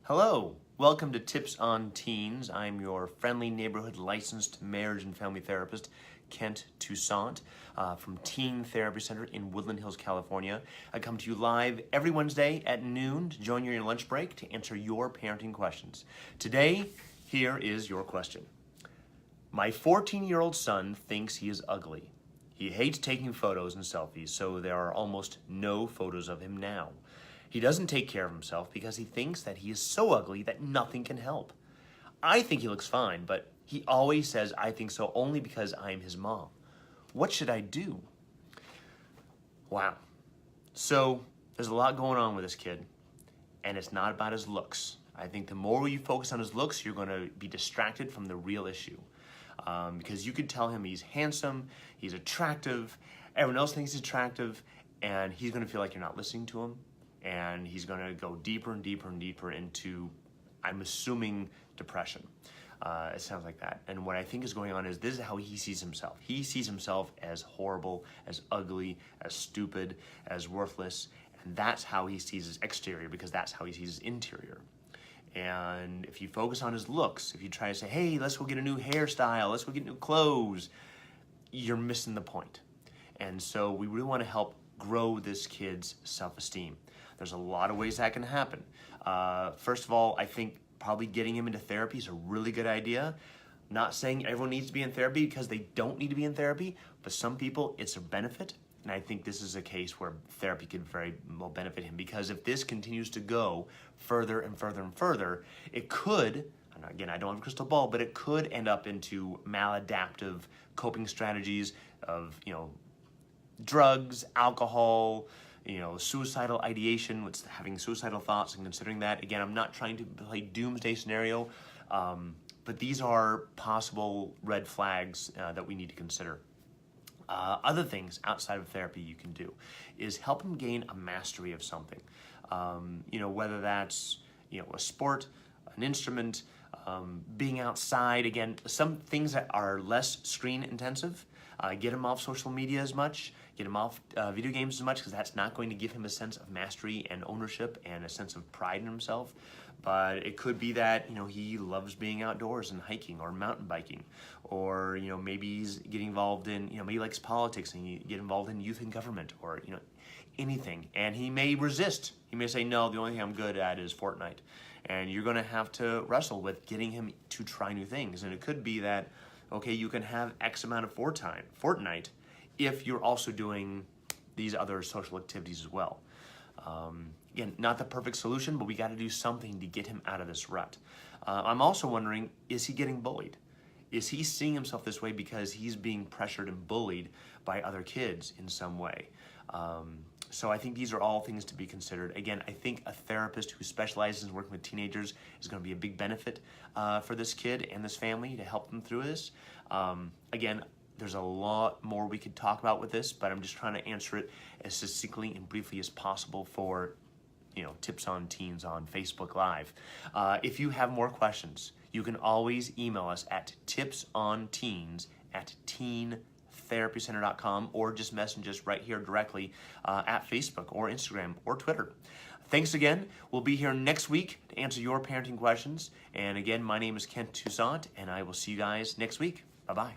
Hello, welcome to Tips on Teens. I'm your friendly neighborhood licensed marriage and family therapist, Kent Toussaint, from Teen Therapy Center in Woodland Hills, California. I come to you live every Wednesday at noon to join you in your lunch break to answer your parenting questions. Today, here is your question. My 14-year-old son thinks he is ugly. He hates taking photos and selfies, so there are almost no photos of him now. He doesn't take care of himself because he thinks that he is so ugly that nothing can help. I think he looks fine, but he always says I think so only because I'm his mom. What should I do? Wow. So there's a lot going on with this kid, and it's not about his looks. I think the more you focus on his looks, you're going to be distracted from the real issue. Because you could tell him he's handsome, he's attractive, everyone else thinks he's attractive, and he's going to feel like you're not listening to him. And he's going to go deeper and deeper and deeper into, I'm assuming, depression. It sounds like that. And what I think is going on is this is how he sees himself. He sees himself as horrible, as ugly, as stupid, as worthless. And that's how he sees his exterior because that's how he sees his interior. And if you focus on his looks, if you try to say, hey, let's go get a new hairstyle, let's go get new clothes, you're missing the point. And so we really want to help grow this kid's self-esteem. There's a lot of ways that can happen. First of all, I think probably getting him into therapy is a really good idea. Not saying everyone needs to be in therapy because they don't need to be in therapy, but some people, it's a benefit. And I think this is a case where therapy could very well benefit him because if this continues to go further and further and further, it could, and again, I don't have a crystal ball, but it could end up into maladaptive coping strategies of, drugs, alcohol, suicidal ideation, what's having suicidal thoughts and considering that. Again, I'm not trying to play doomsday scenario, but these are possible red flags that we need to consider. Other things outside of therapy you can do is help him gain a mastery of something. Whether that's, a sport, an instrument, being outside. Again, some things that are less screen intensive. Get him off social media as much, get him off video games as much because that's not going to give him a sense of mastery and ownership and a sense of pride in himself. But it could be that, he loves being outdoors and hiking or mountain biking, or, maybe he's getting involved in, maybe he likes politics and you get involved in youth and government or, anything. And he may resist. He may say, no, the only thing I'm good at is Fortnite. And you're going to have to wrestle with getting him to try new things. And it could be that, okay, you can have X amount of Fortnite if you're also doing these other social activities as well. Again, not the perfect solution, but we got to do something to get him out of this rut. I'm also wondering, is he getting bullied? Is he seeing himself this way because he's being pressured and bullied by other kids in some way? So I think these are all things to be considered. Again, I think a therapist who specializes in working with teenagers is going to be a big benefit for this kid and this family to help them through this. Again, there's a lot more we could talk about with this, but I'm just trying to answer it as succinctly and briefly as possible for Tips on Teens on Facebook Live. If you have more questions, you can always email us at tipsonteens@teentherapycenter.com or just message us right here directly at Facebook or Instagram or Twitter. Thanks again. We'll be here next week to answer your parenting questions. And again, my name is Kent Toussaint, and I will see you guys next week. Bye-bye.